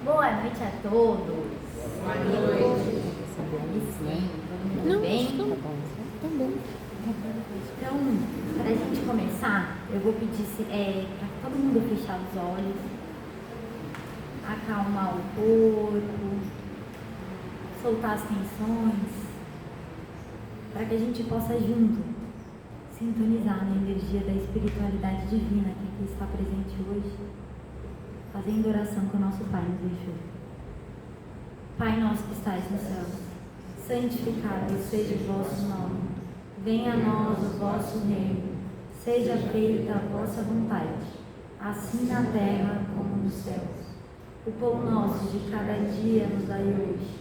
Boa noite a todos. Boa noite. Tudo bem? Também. Então, para a gente começar, eu vou pedir para todo mundo fechar os olhos, acalmar o corpo, soltar as tensões, para que a gente possa junto sintonizar na energia da espiritualidade divina que aqui está presente hoje, fazendo oração que o nosso Pai nos deixou. Pai nosso que estais no céu, santificado seja o vosso nome. Venha a nós o vosso reino. Seja feita a vossa vontade, assim na terra como nos céus. O pão nosso de cada dia nos dai hoje.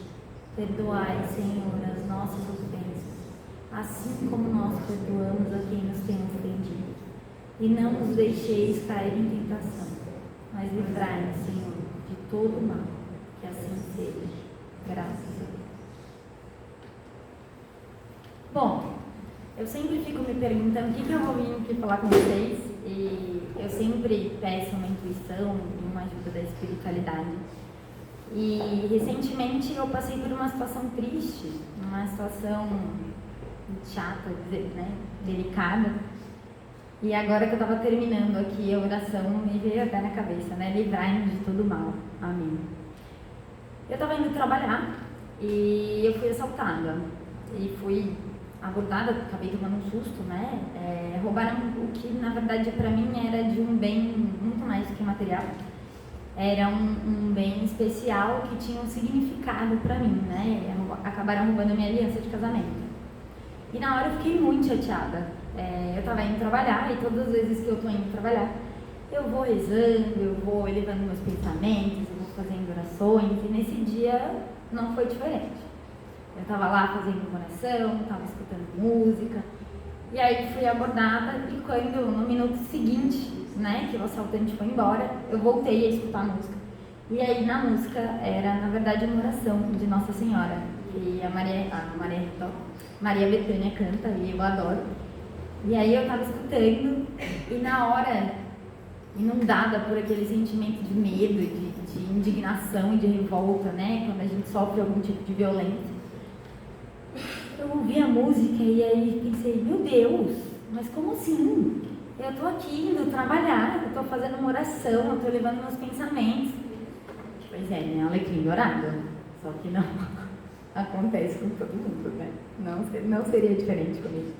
Perdoai, Senhor, as nossas ofensas, assim como nós perdoamos a quem nos tem ofendido. E não nos deixeis cair em tentação, mas livrai-nos, Senhor, de todo o mal. Que assim seja. Graças a Deus. Bom, eu sempre fico me perguntando o que eu vou vir aqui falar com vocês, e eu sempre peço uma intuição e uma ajuda da espiritualidade. E recentemente eu passei por uma situação triste, uma situação chata, né, delicada. E agora que eu estava terminando aqui a oração, me veio até na cabeça, né? Livrai-nos de todo mal. Amém. Eu estava indo trabalhar e eu fui assaltada. E fui abordada, acabei tomando um susto, né? Roubaram o que, na verdade, para mim era de um bem muito mais do que material. Era um bem especial que tinha um significado para mim, né? Acabaram roubando a minha aliança de casamento. E na hora eu fiquei muito chateada. Eu estava indo trabalhar e todas as vezes que eu estou indo trabalhar, eu vou rezando, eu vou elevando meus pensamentos, eu vou fazendo orações, e nesse dia não foi diferente. Eu estava lá fazendo oração, estava escutando música, e aí fui abordada, e quando no minuto seguinte, né, que o assaltante foi embora, eu voltei a escutar a música. E aí na música era, na verdade, uma oração de Nossa Senhora, que a Maria Bethânia canta, e eu adoro. E aí eu estava escutando, e na hora, inundada por aquele sentimento de medo, de indignação e de revolta, né, quando a gente sofre algum tipo de violência, eu ouvi a música e aí pensei, meu Deus, mas como assim? Eu estou aqui indo trabalhar, eu estou fazendo uma oração, eu estou levando meus pensamentos. Pois é, né, alecrim dourado, só que não acontece com todo mundo, né? Não seria diferente comigo.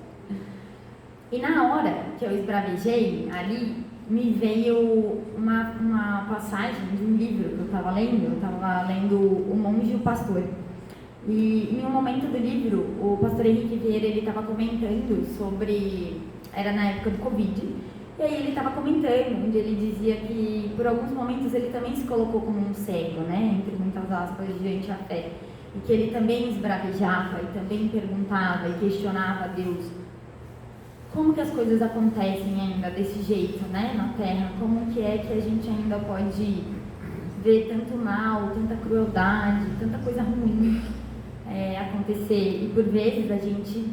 E na hora que eu esbravejei ali, me veio uma passagem de um livro que eu estava lendo O Monge e o Pastor. E em um momento do livro, o pastor Henrique Vieira, ele estava comentando sobre, era na época do Covid, e aí ele estava comentando, onde ele dizia que por alguns momentos ele também se colocou como um cego, né, entre muitas aspas, diante a fé, e que ele também esbravejava, e também perguntava e questionava a Deus, como que as coisas acontecem ainda desse jeito, né, na Terra, como que é que a gente ainda pode ver tanto mal, tanta crueldade, tanta coisa ruim acontecer, e por vezes a gente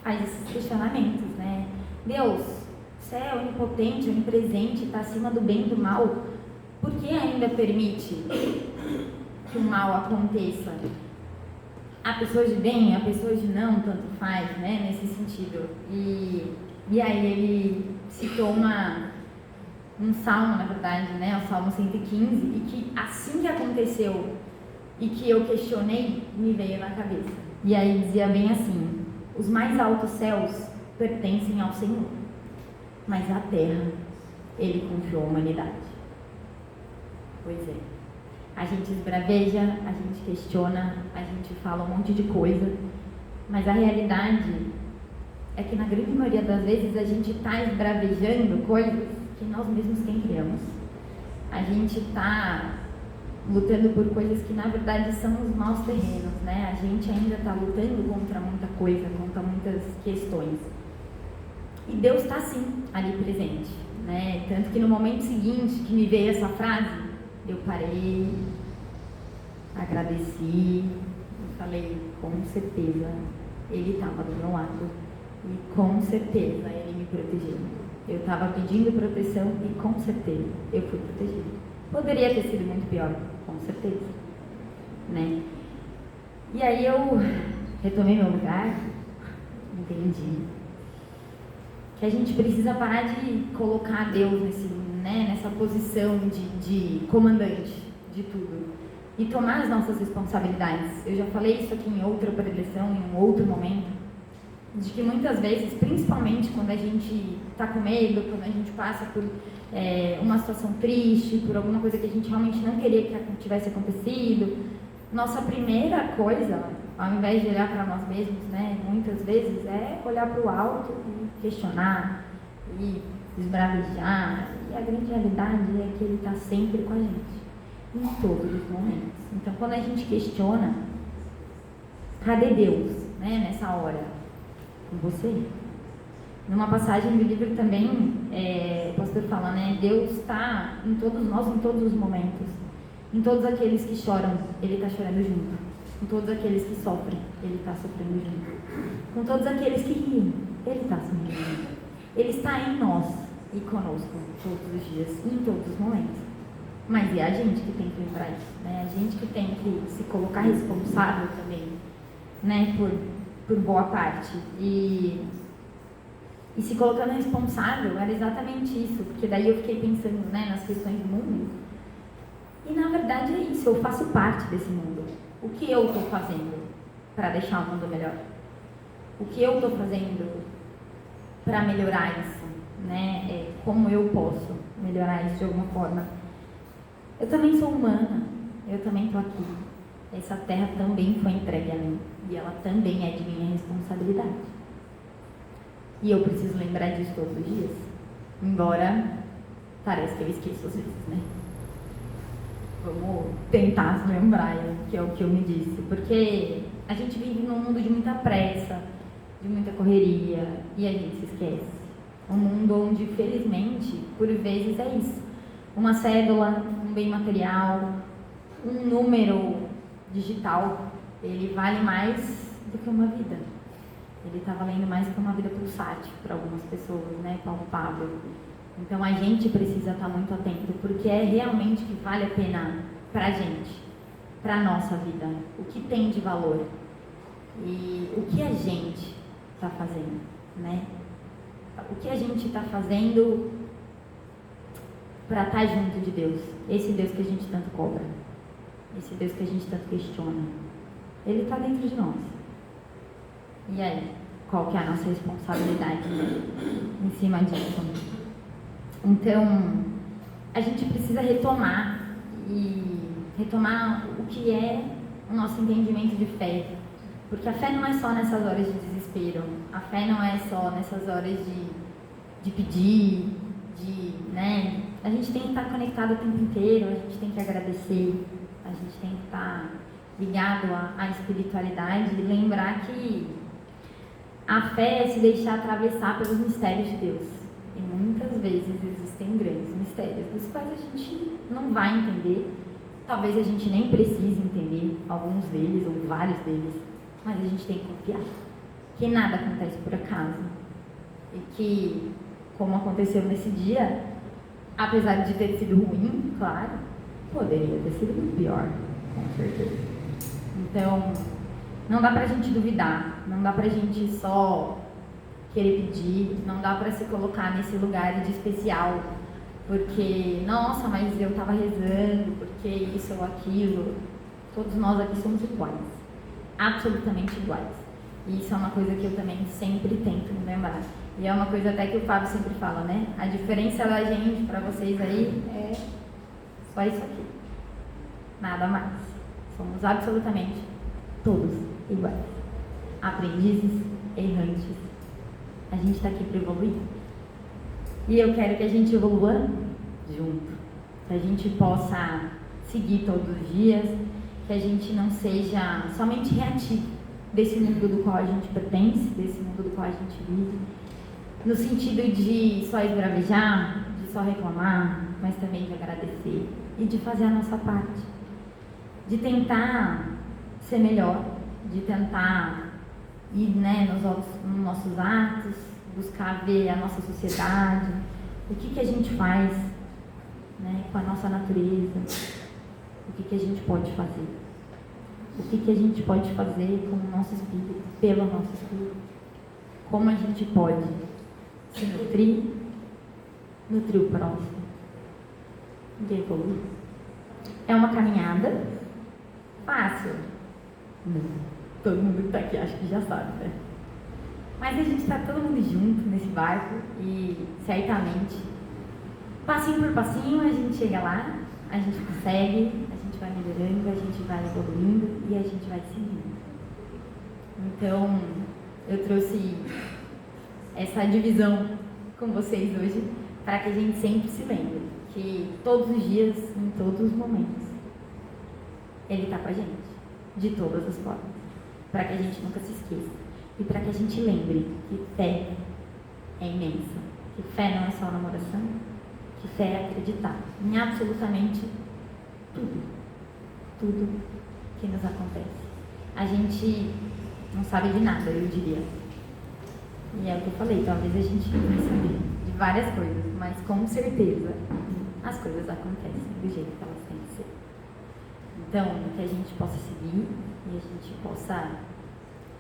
faz esses questionamentos, né? Deus, você é onipotente, onipresente, está acima do bem e do mal, por que ainda permite que o mal aconteça? Há pessoas de bem, há pessoas de não, tanto faz, né? Nesse sentido. E aí ele citou um salmo, na verdade, né? O Salmo 115, e que assim que aconteceu e que eu questionei, me veio na cabeça. E aí dizia bem assim, os mais altos céus pertencem ao Senhor, mas a terra, Ele confiou à humanidade. Pois é, a gente esbraveja, a gente questiona, a gente fala um monte de coisa, mas a realidade é que na grande maioria das vezes a gente está esbravejando coisas que nós mesmos quem criamos. A gente está lutando por coisas que na verdade são os maus terrenos, né? A gente ainda está lutando contra muita coisa, contra muitas questões. E Deus está sim ali presente, né? Tanto que no momento seguinte que me veio essa frase, eu parei, agradeci e falei, com certeza Ele estava do meu lado e com certeza Ele me protegeu. Eu estava pedindo proteção e com certeza eu fui protegida. Poderia ter sido muito pior, com certeza, né? E aí eu retomei meu lugar, entendi que a gente precisa parar de colocar Deus nessa posição de comandante de tudo e tomar as nossas responsabilidades. Eu já falei isso aqui em outra preleção, em um outro momento, de que muitas vezes, principalmente quando a gente está com medo, quando a gente passa por uma situação triste, por alguma coisa que a gente realmente não queria que tivesse acontecido, nossa primeira coisa, ao invés de olhar para nós mesmos, né, muitas vezes é olhar para o alto e questionar e esbravejar. E a grande realidade é que Ele está sempre com a gente, em todos os momentos. Então, quando a gente questiona, cadê Deus, né, nessa hora? Com você. Numa passagem do livro também, o pastor fala, né, Deus está em todos nós, em todos os momentos. Em todos aqueles que choram, Ele está chorando junto. Com todos aqueles que sofrem, Ele está sofrendo junto. Com todos aqueles que riem, Ele está sorrindo junto. Ele está em nós e conosco todos os dias, em todos os momentos. Mas é a gente que tem que lembrar isso, né? A gente que tem que se colocar responsável também, né? Por boa parte. E se colocando responsável era exatamente isso, porque daí eu fiquei pensando, né, nas questões do mundo. E na verdade é isso, eu faço parte desse mundo. O que eu estou fazendo para deixar o mundo melhor? O que eu estou fazendo para melhorar isso? Né? Como eu posso melhorar isso de alguma forma? Eu também sou humana, eu também estou aqui. Essa terra também foi entregue a mim e ela também é de minha responsabilidade. E eu preciso lembrar disso todos os dias, embora parece que eu esqueço às vezes, né? Vamos tentar se lembrar, que é o que eu me disse, porque a gente vive num mundo de muita pressa, de muita correria, e a gente se esquece. Um mundo onde, felizmente, por vezes é isso. Uma cédula, um bem material, um número digital, ele vale mais do que uma vida. Ele está valendo mais do que uma vida pulsátil para algumas pessoas, né? Palpável. Então a gente precisa estar muito atento, porque é realmente que vale a pena para a gente, para a nossa vida, o que tem de valor e o que a gente está fazendo, né? O que a gente está fazendo para estar junto de Deus, esse Deus que a gente tanto cobra, esse Deus que a gente tanto questiona, Ele está dentro de nós. E aí, qual que é a nossa responsabilidade, né, em cima disso? Então, a gente precisa retomar o que é o nosso entendimento de fé. Porque a fé não é só nessas horas de desespero, a fé não é só nessas horas de pedir, né? A gente tem que estar conectado o tempo inteiro, a gente tem que agradecer, a gente tem que estar ligado à espiritualidade e lembrar que a fé é se deixar atravessar pelos mistérios de Deus. E muitas vezes existem grandes mistérios, dos quais a gente não vai entender, talvez a gente nem precise entender alguns deles ou vários deles, mas a gente tem que confiar que nada acontece por acaso e que, como aconteceu nesse dia, apesar de ter sido ruim, claro, poderia ter sido muito pior, com certeza. Então, não dá pra gente duvidar, não dá pra gente só querer pedir, não dá pra se colocar nesse lugar de especial, porque, nossa, mas eu tava rezando, porque isso ou aquilo. Todos nós aqui somos iguais, absolutamente iguais. E isso é uma coisa que eu também sempre tento me lembrar. E é uma coisa até que o Fábio sempre fala, né? A diferença da gente pra vocês aí é só isso aqui, nada mais. Somos absolutamente todos iguais, aprendizes, errantes. A gente está aqui para evoluir. E eu quero que a gente evolua junto, que a gente possa seguir todos os dias, que a gente não seja somente reativo desse mundo do qual a gente pertence, desse mundo do qual a gente vive, no sentido de só esbravejar, de só reclamar, mas também de agradecer e de fazer a nossa parte, de tentar ser melhor, de tentar ir, né, nos nossos atos, buscar ver a nossa sociedade, o que a gente faz né, com a nossa natureza, o que a gente pode fazer. O que a gente pode fazer com o nosso espírito, pelo nosso espírito. Como a gente pode se nutrir o próximo e evoluir. É uma caminhada fácil. Todo mundo que está aqui acho que já sabe, né? Mas a gente está todo mundo junto nesse barco e certamente, passinho por passinho, a gente chega lá, a gente consegue, a gente vai melhorando, a gente vai evoluindo e a gente vai seguindo. Então, eu trouxe essa divisão com vocês hoje para que a gente sempre se lembre que todos os dias, em todos os momentos, Ele está com a gente, de todas as formas, para que a gente nunca se esqueça e para que a gente lembre que fé é imensa, que fé não é só namoração, que fé é acreditar em absolutamente tudo que nos acontece. A gente não sabe de nada, eu diria. E é o que eu falei, talvez a gente não vai saber de várias coisas, mas com certeza as coisas acontecem do jeito que elas têm que ser. Então, que a gente possa seguir e a gente possa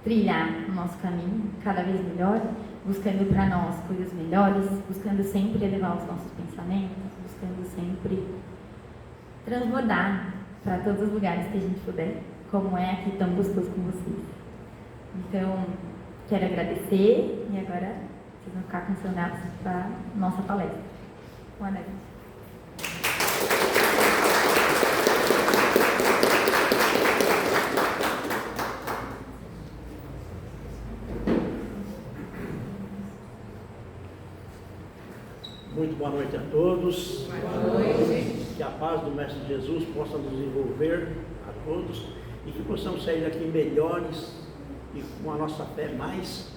trilhar o nosso caminho cada vez melhor, buscando para nós coisas melhores, buscando sempre elevar os nossos pensamentos, buscando sempre transbordar para todos os lugares que a gente puder, como é aqui tão gostoso com vocês. Então, quero agradecer e agora vocês vão ficar condicionados para a nossa palestra. Boa noite. Muito boa noite a todos. Boa noite. Que a paz do Mestre Jesus possa nos envolver a todos e que possamos sair daqui melhores e com a nossa fé mais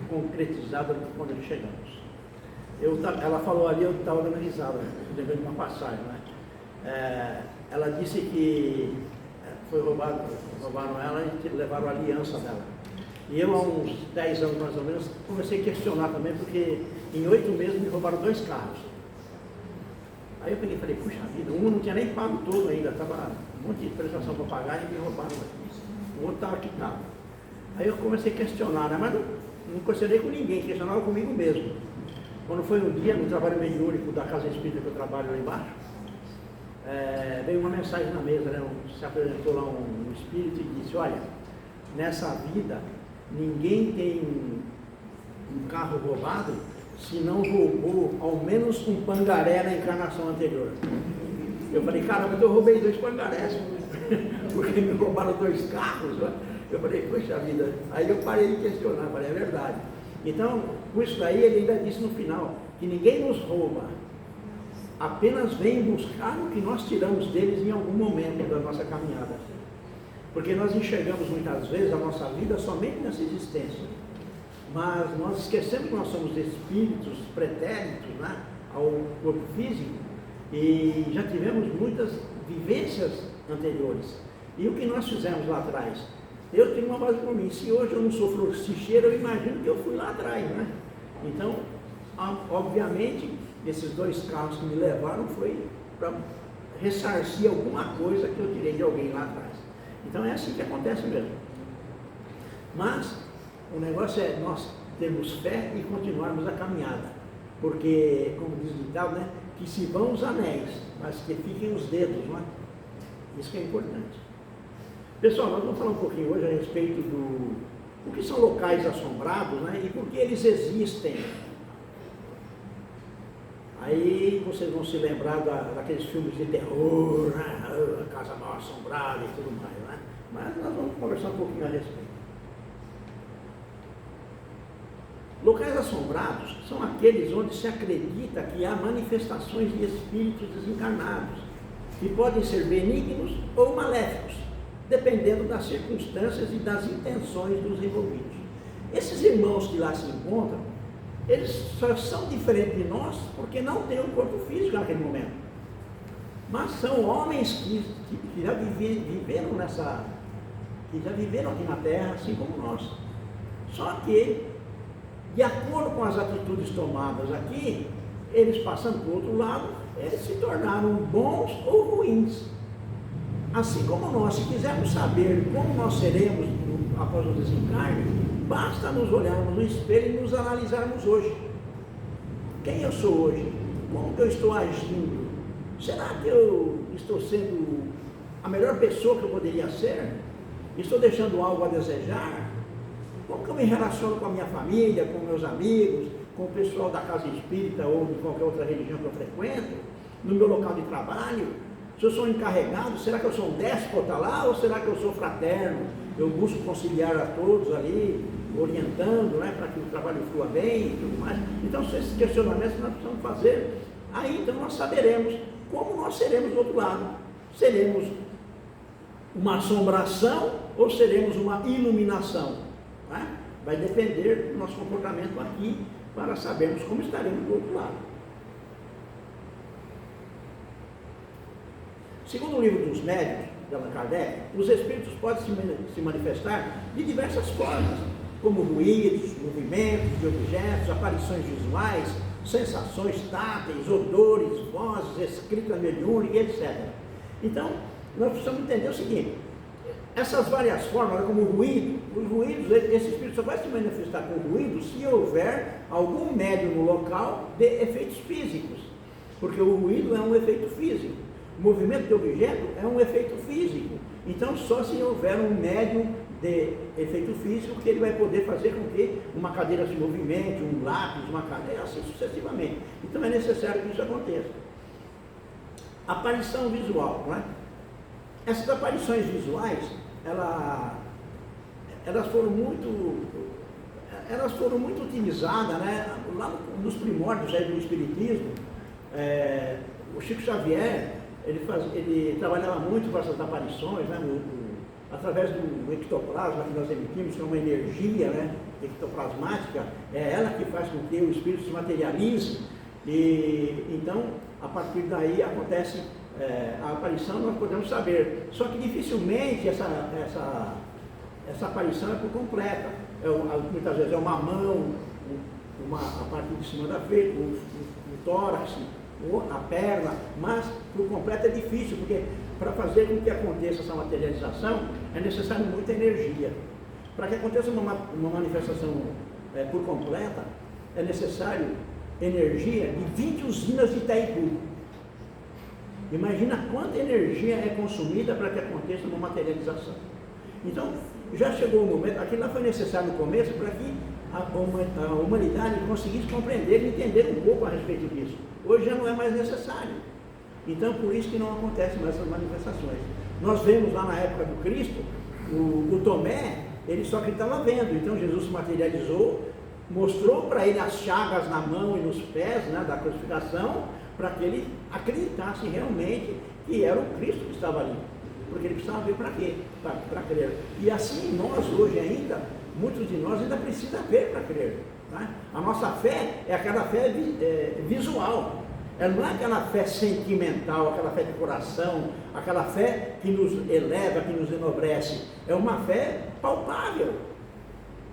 concretizada do que quando chegamos. Ela falou ali, eu estava dando risada, lembrando uma passagem, né? Ela disse que roubaram ela e levaram a aliança dela. E eu, há uns 10 anos mais ou menos, comecei a questionar também, porque em 8 meses me roubaram 2 carros. Aí eu peguei e falei, puxa vida, um não tinha nem pago todo ainda, estava um monte de prestação para pagar e me roubaram. O outro estava quitado. Aí eu comecei a questionar, né? Mas não questionei com ninguém, questionava comigo mesmo. Quando foi um dia, no trabalho mediúnico da Casa Espírita que eu trabalho lá embaixo, veio uma mensagem na mesa, né? Se apresentou lá um espírito e disse, olha, nessa vida ninguém tem um carro roubado se não roubou ao menos um pangaré na encarnação anterior. Eu falei, caramba, eu roubei 2 pangarés, porque me roubaram 2 carros. Eu falei, poxa vida. Aí eu parei de questionar, falei, é verdade. Então, com isso daí, ele ainda disse no final, que ninguém nos rouba, apenas vem buscar o que nós tiramos deles em algum momento da nossa caminhada. Porque nós enxergamos muitas vezes a nossa vida somente nessa existência. Mas nós esquecemos que nós somos espíritos pretéritos, né, ao corpo físico e já tivemos muitas vivências anteriores. E o que nós fizemos lá atrás? Eu tenho uma base por mim. Se hoje eu não sou florcicheiro, eu imagino que eu fui lá atrás, né? Então, obviamente, esses 2 carros que me levaram foi para ressarcir alguma coisa que eu tirei de alguém lá atrás. Então é assim que acontece mesmo. Mas o negócio é nós termos fé e continuarmos a caminhada. Porque, como diz o ditado, né? Que se vão os anéis, mas que fiquem os dedos, não é? Isso que é importante. Pessoal, nós vamos falar um pouquinho hoje a respeito do que são locais assombrados, né? E por que eles existem. Aí vocês vão se lembrar daqueles filmes de terror, né? A Casa Mal Assombrada e tudo mais, né? Mas nós vamos conversar um pouquinho a respeito. Locais assombrados são aqueles onde se acredita que há manifestações de espíritos desencarnados, que podem ser benignos ou maléficos, dependendo das circunstâncias e das intenções dos envolvidos. Esses irmãos que lá se encontram, eles só são diferentes de nós porque não têm um corpo físico naquele momento. Mas são homens que já viveram que já viveram aqui na Terra, assim como nós. Só que, de acordo com as atitudes tomadas aqui, eles passando para o outro lado, eles se tornaram bons ou ruins. Assim como nós, se quisermos saber como nós seremos após o desencarne, basta nos olharmos no espelho e nos analisarmos hoje. Quem eu sou hoje? Como que eu estou agindo? Será que eu estou sendo a melhor pessoa que eu poderia ser? Estou deixando algo a desejar? Como que eu me relaciono com a minha família, com meus amigos, com o pessoal da casa espírita ou de qualquer outra religião que eu frequento, no meu local de trabalho? Se eu sou um encarregado, será que eu sou um déspota lá ou será que eu sou fraterno? Eu busco conciliar a todos ali, orientando, né, para que o trabalho flua bem e tudo mais. Então, são esses questionamentos nós precisamos fazer. Aí, então, nós saberemos como nós seremos do outro lado. Seremos uma assombração ou seremos uma iluminação? Né? Vai depender do nosso comportamento aqui para sabermos como estaremos do outro lado. Segundo o livro dos Médiuns, de Allan Kardec, os espíritos podem se manifestar de diversas formas, como ruídos, movimentos de objetos, aparições visuais, sensações táteis, odores, vozes, escrita mediúnica, etc. Então, nós precisamos entender o seguinte: essas várias formas, como o ruído, os ruídos, esse espírito só vai se manifestar com ruído se houver algum médium no local de efeitos físicos, porque o ruído é um efeito físico, o movimento de objeto é um efeito físico. Então, só se houver um médium de efeito físico que ele vai poder fazer com que uma cadeira se movimente, um lápis, uma cadeira, assim sucessivamente. Então, é necessário que isso aconteça. Aparição visual, não é? Essas aparições visuais, elas foram muito utilizadas, né? Lá nos primórdios aí do Espiritismo. O Chico Xavier, ele trabalhava muito com essas aparições, né? Através do ectoplasma que nós emitimos, que é uma energia, né, ectoplasmática, é ela que faz com que o espírito se materialize, e então, a partir daí acontece a aparição, nós podemos saber. Só que dificilmente essa aparição é por completa. Muitas vezes é uma mão, a parte de cima da frente, o tórax, a perna, mas por completo é difícil, porque para fazer com que aconteça essa materialização é necessário muita energia. Para que aconteça uma manifestação por completa, é necessário energia de 20 usinas de Itaipu. Imagina quanta energia é consumida para que aconteça uma materialização. Então, já chegou o momento, aquilo lá foi necessário no começo para que a humanidade conseguisse compreender e entender um pouco a respeito disso. Hoje já não é mais necessário. Então, por isso que não acontecem mais essas manifestações. Nós vemos lá na época do Cristo, o Tomé, ele só que estava vendo. Então, Jesus se materializou, mostrou para ele as chagas na mão e nos pés, né, da crucificação, para que ele acreditasse realmente que era o Cristo que estava ali. Porque ele precisava ver para quê? Para crer. E assim, nós hoje ainda, muitos de nós ainda precisam ver para crer. Né? A nossa fé é aquela fé visual. Ela não é aquela fé sentimental, aquela fé de coração, aquela fé que nos eleva, que nos enobrece. É uma fé palpável.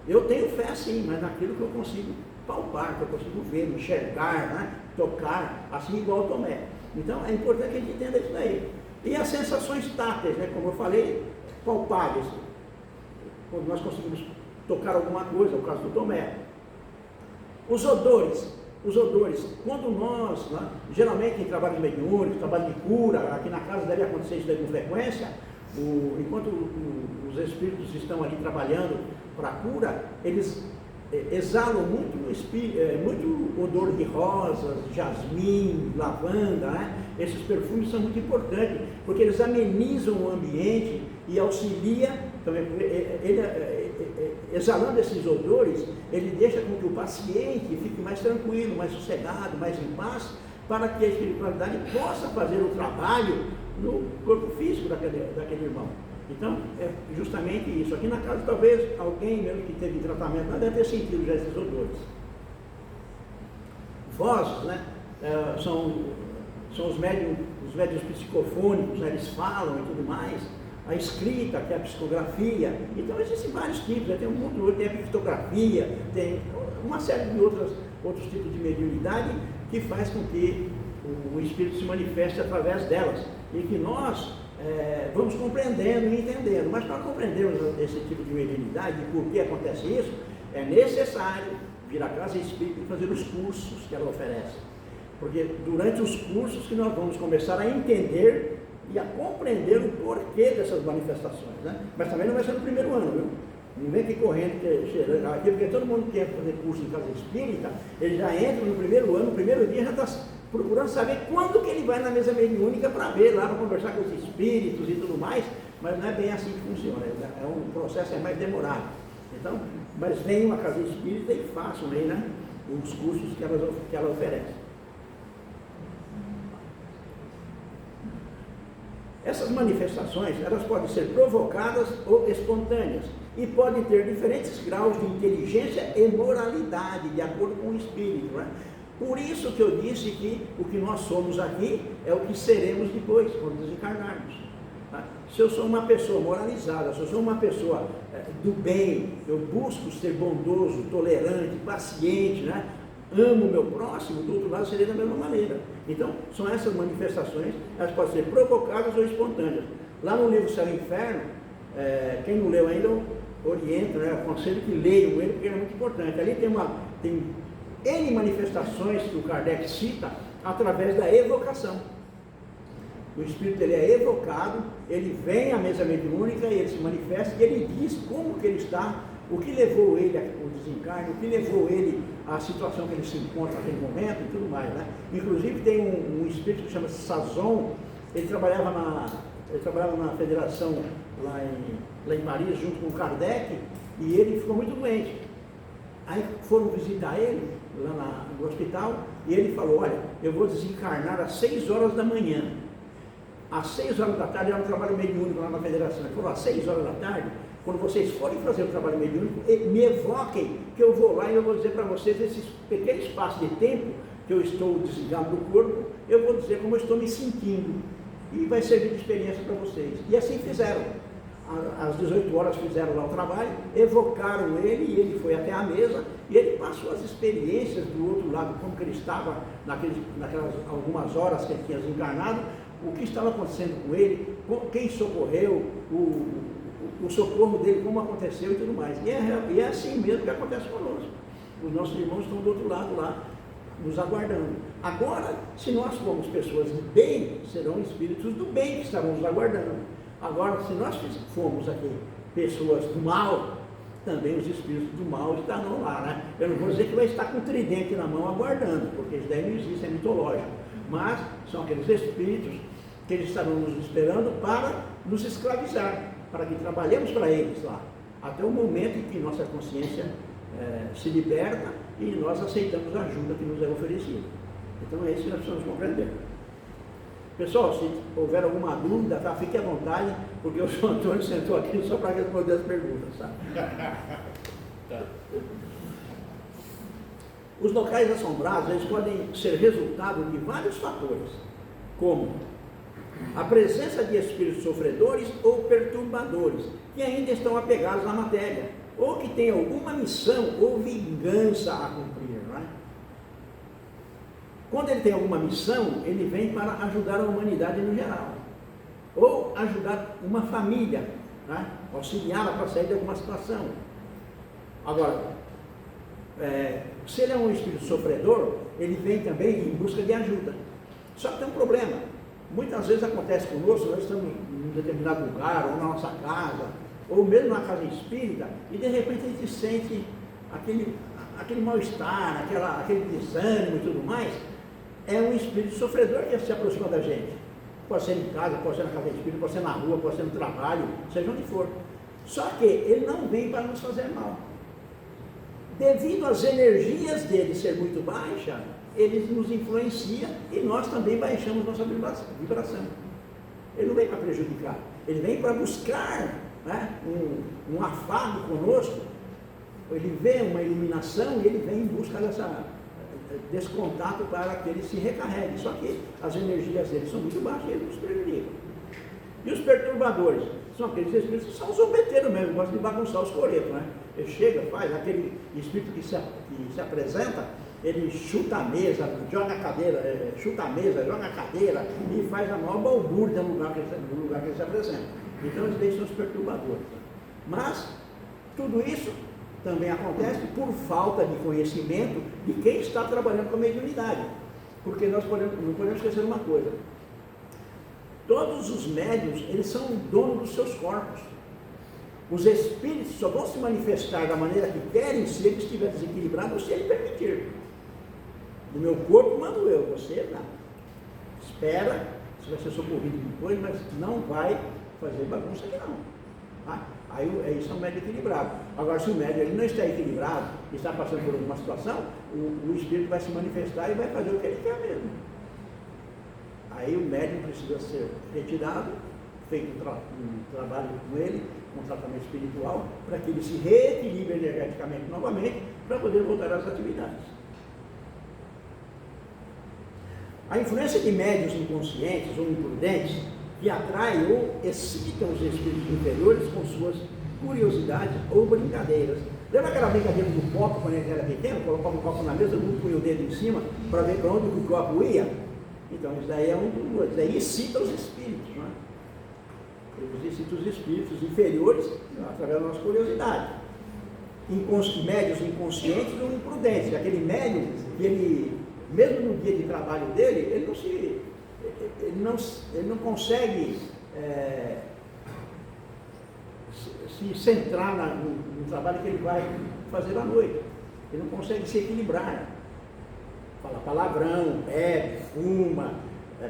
Eu tenho fé sim, mas naquilo que eu consigo palpar, que eu consigo ver, enxergar, né? Tocar, assim igual o Tomé. Então é importante que a gente entenda isso daí. E as sensações táteis, né? Como eu falei, palpáveis. Quando nós conseguimos tocar alguma coisa, o caso do Tomé. Os odores, quando nós, né, geralmente em trabalho mediúnico, trabalho de cura, aqui na casa deve acontecer isso daí com frequência, enquanto os espíritos estão ali trabalhando para a cura, eles exalam muito odor de rosas, jasmim, lavanda, né? Esses perfumes são muito importantes, porque eles amenizam o ambiente e auxiliam também, exalando esses odores, ele deixa com que o paciente fique mais tranquilo, mais sossegado, mais em paz, para que a espiritualidade possa fazer o trabalho no corpo físico daquele irmão. Então, é justamente isso. Aqui na casa, talvez alguém mesmo que teve tratamento não deve ter sentido já esses odores. Vozes, né? São os médiuns psicofônicos, né? Eles falam e tudo mais. A escrita, que é a psicografia. Então, existem vários tipos. Tem tem a pictografia, tem uma série de outros tipos de mediunidade que faz com que o Espírito se manifeste através delas. E que nós vamos compreendendo e entendendo. Mas para compreendermos esse tipo de mediunidade e por que acontece isso, é necessário vir à Casa Espírita e fazer os cursos que ela oferece. Porque durante os cursos que nós vamos começar a entender e a compreender o porquê dessas manifestações, né? Mas também não vai ser no primeiro ano, viu? Não vem aqui correndo, aqui, porque todo mundo quer fazer curso em Casa Espírita, ele já entra no primeiro ano, no primeiro dia já está procurando saber quando que ele vai na mesa mediúnica para ver lá, para conversar com os espíritos e tudo mais, mas não é bem assim que funciona, o processo é mais demorado. Então, mas venham à Casa Espírita e façam aí, né, os cursos que ela oferece. Essas manifestações, elas podem ser provocadas ou espontâneas e podem ter diferentes graus de inteligência e moralidade, de acordo com o espírito, né? Por isso que eu disse que o que nós somos aqui é o que seremos depois, quando desencarnarmos. Tá? Se eu sou uma pessoa moralizada, se eu sou uma pessoa do bem, eu busco ser bondoso, tolerante, paciente, né? Amo o meu próximo, do outro lado seria da mesma maneira. Então, são essas manifestações, elas podem ser provocadas ou espontâneas. Lá no livro Céu e Inferno, quem não leu ainda, orienta, né? Aconselho que leiam ele, porque é muito importante. Ali tem N manifestações que o Kardec cita através da evocação. O espírito ele é evocado, ele vem à mesa mediúnica, ele se manifesta e ele diz como que ele está, o que levou ele ao desencarne, o que levou ele à situação que ele se encontra naquele momento e tudo mais, né? Inclusive tem um espírito que chama Sazon, ele trabalhava na federação lá em Paris, junto com o Kardec, e ele ficou muito doente. Aí foram visitar ele lá no hospital, e ele falou, olha, eu vou desencarnar às 6 horas da manhã. Às 6 horas da tarde era um trabalho mediúnico lá na federação. Ele falou, às 6 horas da tarde, quando vocês forem fazer o trabalho mediúnico, me evoquem, que eu vou lá e eu vou dizer para vocês, esse pequeno espaço de tempo que eu estou desligado do corpo, eu vou dizer como eu estou me sentindo. E vai servir de experiência para vocês. E assim fizeram. Às 18 horas fizeram lá o trabalho, evocaram ele, e ele foi até a mesa, e ele passou as experiências do outro lado, como que ele estava naquelas algumas horas que ele tinha desencarnado, o que estava acontecendo com ele, quem socorreu, o socorro dele, como aconteceu e tudo mais. E é assim mesmo que acontece conosco. Os nossos irmãos estão do outro lado lá, nos aguardando. Agora, se nós formos pessoas de bem, serão espíritos do bem que estarão nos aguardando. Agora, se nós formos aqui pessoas do mal, também os espíritos do mal estarão lá, né? Eu não vou dizer que vai estar com o tridente na mão aguardando, porque isso daí não existe, é mitológico. Mas são aqueles espíritos que eles estarão nos esperando para nos escravizar, para que trabalhemos para eles lá, até o momento em que nossa consciência se liberta e nós aceitamos a ajuda que nos é oferecida. Então é isso que nós precisamos compreender. Pessoal, se houver alguma dúvida, tá, fique à vontade, porque o João Antônio sentou aqui só para responder as perguntas, tá? Tá. Os locais assombrados, eles podem ser resultado de vários fatores, como a presença de espíritos sofredores ou perturbadores, que ainda estão apegados à matéria, ou que têm alguma missão ou vingança a cumprir, não é? Quando ele tem alguma missão, ele vem para ajudar a humanidade no geral, ou ajudar uma família, né? Auxiliá-la para sair de alguma situação. Agora, se ele é um espírito sofredor, ele vem também em busca de ajuda. Só que tem um problema. Muitas vezes acontece conosco, nós estamos em um determinado lugar, ou na nossa casa, ou mesmo na casa espírita, e de repente a gente sente aquele mal-estar, aquele desânimo e tudo mais. É um espírito sofredor que se aproxima da gente. Pode ser em casa, pode ser na casa espírita, pode ser na rua, pode ser no trabalho, seja onde for. Só que ele não vem para nos fazer mal. Devido às energias dele ser muito baixa, ele nos influencia e nós também baixamos nossa vibração. Ele não vem para prejudicar, ele vem para buscar, né, um afago conosco. Ele vê uma iluminação e ele vem em busca desse contato para que ele se recarregue. Só que as energias dele são muito baixas e ele nos prejudica. E os perturbadores? São aqueles espíritos que são zombeteiros mesmo, gostam de bagunçar os coretos, né? Ele chega, faz aquele espírito que se apresenta, ele chuta a mesa, joga a cadeira, chuta a mesa, joga a cadeira e faz a maior balbúrdia no lugar que ele se apresenta. Então eles deixam os perturbadores. Mas tudo isso também acontece por falta de conhecimento de quem está trabalhando com a mediunidade. Porque não podemos esquecer uma coisa. Todos os médiuns, eles são donos dos seus corpos. Os espíritos só vão se manifestar da maneira que querem se ele estiver desequilibrado ou se ele permitir. No meu corpo mando eu, você não. Espera, você vai ser socorrido depois, mas não vai fazer bagunça aqui não. Tá? Aí isso é um médio equilibrado. Agora, se o médio ele não está equilibrado, está passando por alguma situação, o espírito vai se manifestar e vai fazer o que ele quer mesmo. Aí o médium precisa ser retirado, feito um trabalho com ele, um tratamento espiritual, para que ele se reequilibre energeticamente novamente, para poder voltar às atividades. A influência de médiuns inconscientes ou imprudentes que atraem ou excitam os espíritos inferiores com suas curiosidades ou brincadeiras. Lembra aquela brincadeira do copo quando ele era pequeno? Colocava um copo na mesa, todo mundo punha o dedo em cima para ver para onde o copo ia? Então isso daí é um dos dois, isso daí excita os espíritos, não é? Ele excita os espíritos inferiores através da nossa curiosidade. Médios inconscientes ou imprudentes, aquele médium que ele, mesmo no dia de trabalho dele, ele não consegue se centrar no trabalho que ele vai fazer à noite. Ele não consegue se equilibrar. Fala palavrão, bebe, fuma,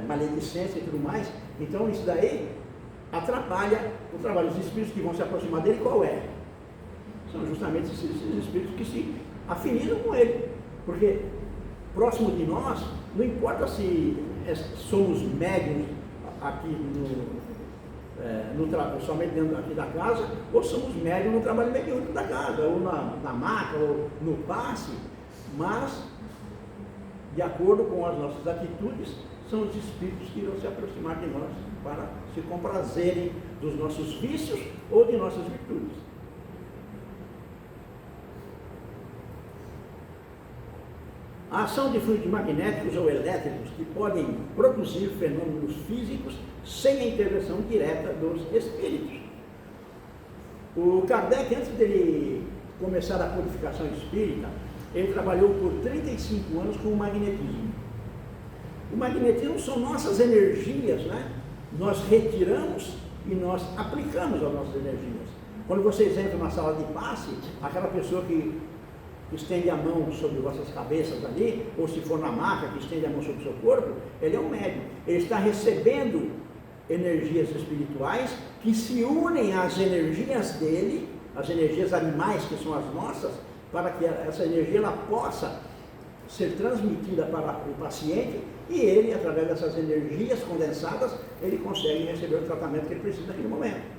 maledicência e tudo mais. Então isso daí atrapalha o trabalho. Os espíritos que vão se aproximar dele, qual é? São justamente esses espíritos que se afinizam com ele. Porque próximo de nós, não importa se somos médiuns aqui somente dentro aqui da casa, ou somos médiuns no trabalho mediúnico da casa, ou na maca, ou no passe, mas, de acordo com as nossas atitudes, são os espíritos que irão se aproximar de nós para se comprazerem dos nossos vícios ou de nossas virtudes. A ação de fluidos magnéticos ou elétricos que podem produzir fenômenos físicos sem a intervenção direta dos espíritos. O Kardec, antes dele começar a purificação espírita, ele trabalhou por 35 anos com o magnetismo. O magnetismo são nossas energias, né? Nós retiramos e nós aplicamos as nossas energias. Quando vocês entram na sala de passe, aquela pessoa que estende a mão sobre vossas cabeças ali, ou se for na maca, que estende a mão sobre o seu corpo, ele é um médium. Ele está recebendo energias espirituais que se unem às energias dele, as energias animais que são as nossas, para que essa energia ela possa ser transmitida para o paciente e ele, através dessas energias condensadas, ele consegue receber o tratamento que ele precisa naquele momento.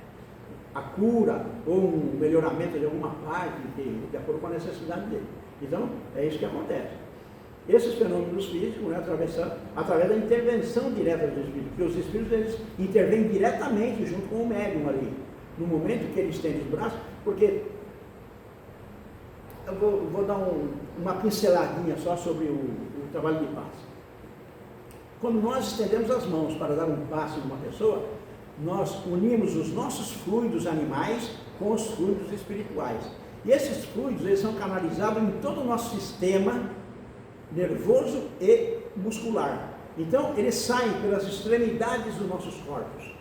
A cura ou um melhoramento de alguma parte, de acordo com a necessidade dele. Então, é isso que acontece. Esses fenômenos físicos, né, através da intervenção direta dos espíritos, porque os espíritos eles intervêm diretamente junto com o médium ali, no momento que ele estende os braços, porque eu vou dar uma pinceladinha só sobre o trabalho de passe. Quando nós estendemos as mãos para dar um passe numa pessoa, nós unimos os nossos fluidos animais com os fluidos espirituais. E esses fluidos eles são canalizados em todo o nosso sistema nervoso e muscular. Então, eles saem pelas extremidades dos nossos corpos.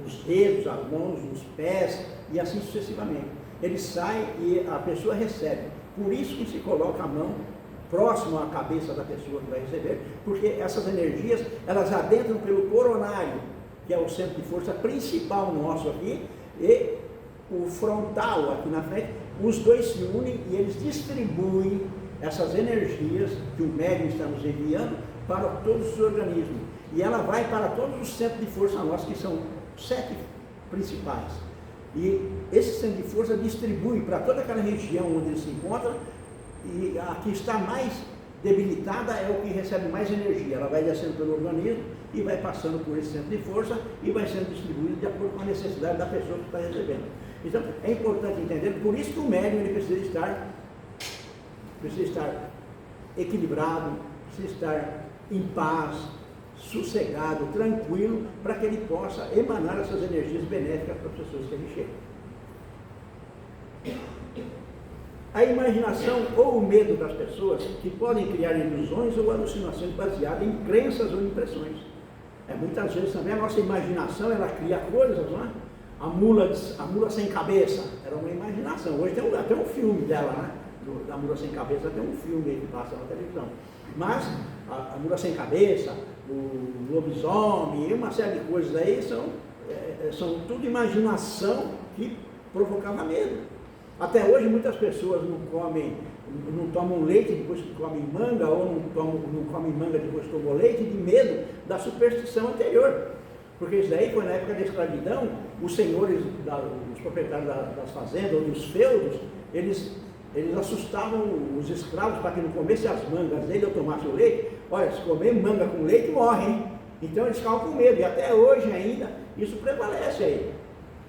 Os dedos, as mãos, os pés e assim sucessivamente. Eles saem e a pessoa recebe. Por isso que se coloca a mão próximo à cabeça da pessoa que vai receber, porque essas energias, elas adentram pelo coronário, que é o centro de força principal nosso aqui, e o frontal aqui na frente, os dois se unem e eles distribuem essas energias que o médium está nos enviando para todos os organismos. E ela vai para todos os centros de força nossos, que são 7 principais. E esse centro de força distribui para toda aquela região onde ele se encontra, e a que está mais debilitada é o que recebe mais energia. Ela vai descendo pelo organismo e vai passando por esse centro de força e vai sendo distribuído de acordo com a necessidade da pessoa que está recebendo. Então, é importante entender, por isso que o médium ele precisa estar equilibrado, precisa estar em paz, sossegado, tranquilo, para que ele possa emanar essas energias benéficas para as pessoas que ele chega. A imaginação ou o medo das pessoas que podem criar ilusões ou alucinações baseadas em crenças ou impressões. Muitas vezes também a nossa imaginação, ela cria coisas, não é? A mula sem cabeça, era uma imaginação. Hoje tem até um filme dela, né? Da mula sem cabeça, tem um filme aí que passa na televisão. Mas a mula sem cabeça, o lobisomem e uma série de coisas aí são tudo imaginação que provocava medo. Até hoje muitas pessoas não tomam leite depois que comem manga, ou não comem manga depois que tomam leite, de medo da superstição anterior. Porque isso daí foi na época da escravidão, os senhores, os proprietários das fazendas ou dos feudos, eles assustavam os escravos para que não comessem as mangas dele ou tomassem o leite. Olha, se comer manga com leite, morre, hein? Então eles ficavam com medo, e até hoje ainda isso prevalece aí.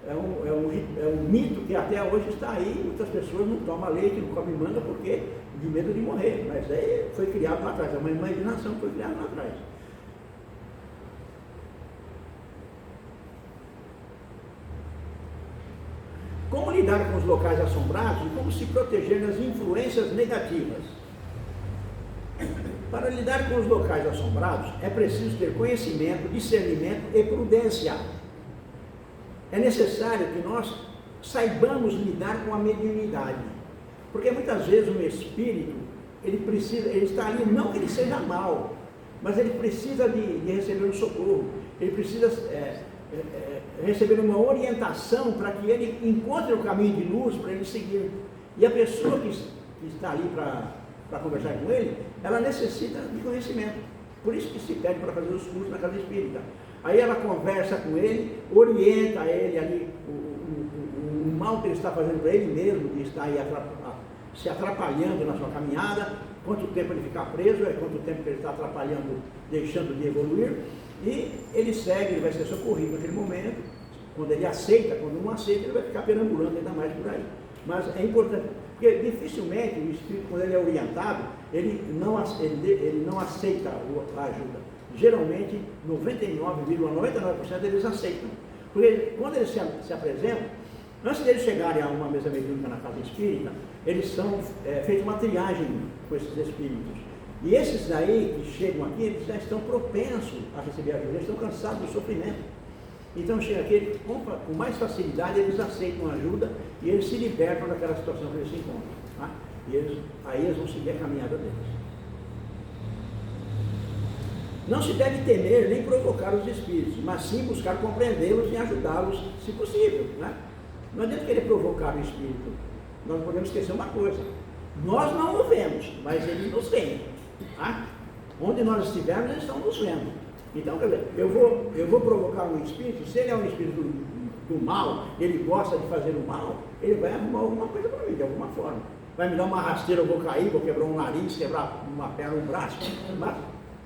É um mito que até hoje está aí. Muitas pessoas não tomam leite, não comem manga porque de medo de morrer. Mas aí foi criado lá atrás, é uma imaginação que foi criada lá atrás. Como lidar com os locais assombrados e como se proteger das influências negativas? Para lidar com os locais assombrados, é preciso ter conhecimento, discernimento e prudência. É necessário que nós saibamos lidar com a mediunidade, porque muitas vezes um espírito, ele está ali, não que ele seja mau, mas ele precisa de receber um socorro, ele precisa receber uma orientação para que ele encontre o caminho de luz para ele seguir. E a pessoa que está ali para conversar com ele, ela necessita de conhecimento. Por isso que se pede para fazer os cursos na casa espírita. Aí ela conversa com ele, orienta ele ali, o mal que ele está fazendo para ele mesmo, de estar aí se atrapalhando na sua caminhada, quanto tempo ele ficar preso, quanto tempo que ele está atrapalhando, deixando de evoluir, e ele segue, ele vai ser socorrido naquele momento. Quando ele aceita, quando não aceita, ele vai ficar perambulando ainda mais por aí. Mas é importante, porque dificilmente o espírito, quando ele é orientado, ele não aceita a ajuda. Geralmente, 99,99% eles aceitam. Porque quando eles se apresentam, antes deles chegarem a uma mesa mediúnica na casa espírita, eles são feita uma triagem com esses espíritos. E esses daí que chegam aqui, eles já estão propensos a receber ajuda, eles estão cansados do sofrimento. Então chega aqui, com mais facilidade eles aceitam ajuda e eles se libertam daquela situação que eles se encontram. Tá? E aí eles vão seguir a caminhada deles. Não se deve temer nem provocar os espíritos, mas sim buscar compreendê-los e ajudá-los, se possível. Né? Não adianta querer provocar o espírito. Nós não podemos esquecer uma coisa: nós não o vemos, mas eles nos veem. Tá? Onde nós estivermos, eles estão nos vendo. Então, quer dizer, eu vou provocar um espírito. Se ele é um espírito do mal, ele gosta de fazer o mal, ele vai arrumar alguma coisa para mim, de alguma forma. Vai me dar uma rasteira, eu vou cair, vou quebrar um nariz, quebrar uma perna, um braço, mas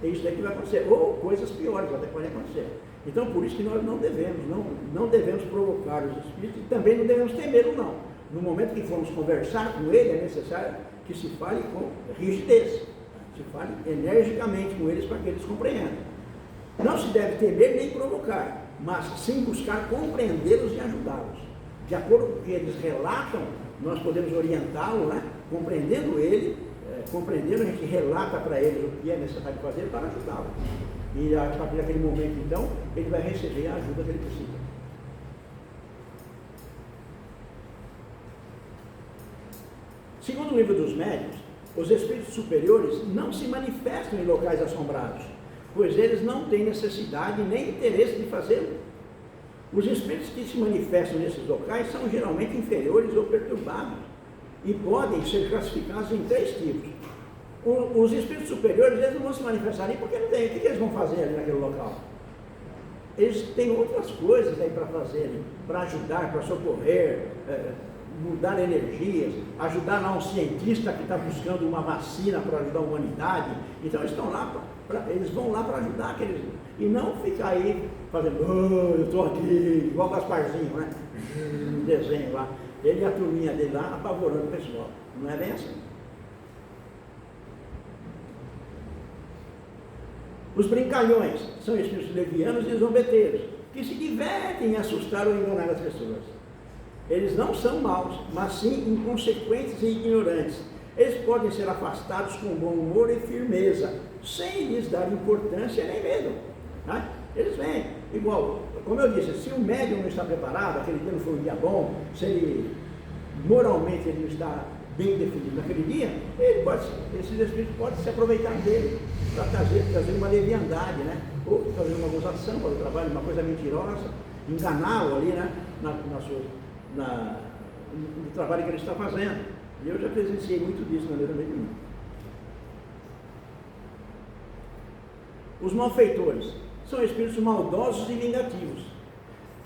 é isso aí que vai acontecer. Ou coisas piores até podem acontecer. Então, por isso que nós não devemos provocar os espíritos, e também não devemos temê-lo, não. No momento que formos conversar com ele, é necessário que se fale com rigidez, se fale energicamente com eles para que eles compreendam. Não se deve temer nem provocar, mas sim buscar compreendê-los e ajudá-los. De acordo com o que eles relatam, nós podemos orientá-lo, né? Compreendendo ele, a gente relata para eles o que é necessário fazer para ajudá-lo. E a partir daquele momento, então, ele vai receber a ajuda que ele precisa. Segundo o livro dos médiuns, os espíritos superiores não se manifestam em locais assombrados, pois eles não têm necessidade nem interesse de fazê-lo. Os espíritos que se manifestam nesses locais são geralmente inferiores ou perturbados e podem ser classificados em 3 tipos. Os espíritos superiores, eles não vão se manifestar nem porque não tem. O que eles vão fazer ali naquele local? Eles têm outras coisas aí para fazerem, para ajudar, para socorrer, mudar energias, ajudar lá um cientista que está buscando uma vacina para ajudar a humanidade. Então eles estão lá, eles vão lá para ajudar aqueles, e não ficar aí fazendo, eu estou aqui, igual o Gasparzinho, né? Um desenho lá, ele e a turminha dele lá apavorando o pessoal. Não é bem assim. Os brincalhões são espíritos levianos e zombeteiros, que se divertem em assustar ou enganar as pessoas. Eles não são maus, mas sim inconsequentes e ignorantes. Eles podem ser afastados com bom humor e firmeza, sem lhes dar importância nem medo. Tá? Eles vêm, igual, como eu disse, se o médium não está preparado, aquele dia não foi um dia bom, se ele moralmente ele não está bem definido naquele dia, esses espíritos podem se aproveitar dele para trazer uma leviandade, né? Ou fazer uma gozação para o trabalho, uma coisa mentirosa, enganá-lo ali, né? No trabalho que ele está fazendo. E eu já presenciei muito disso na vida mediúnica. Os malfeitores são espíritos maldosos e vingativos,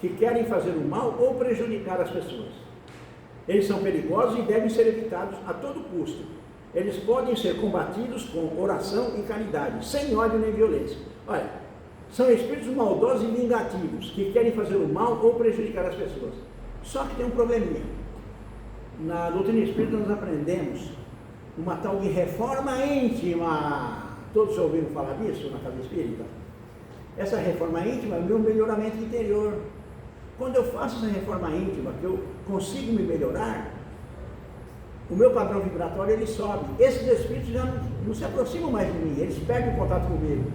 que querem fazer o mal ou prejudicar as pessoas. Eles são perigosos e devem ser evitados a todo custo. Eles podem ser combatidos com oração e caridade, sem ódio nem violência. Olha, são espíritos maldosos e vingativos, que querem fazer o mal ou prejudicar as pessoas. Só que tem um probleminha. Na doutrina espírita nós aprendemos uma tal de reforma íntima. Todos já ouviram falar disso na casa espírita? Essa reforma íntima é o meu melhoramento interior. Quando eu faço essa reforma íntima, que eu consigo me melhorar, o meu padrão vibratório ele sobe. Esses espíritos já não se aproximam mais de mim, eles perdem o contato comigo.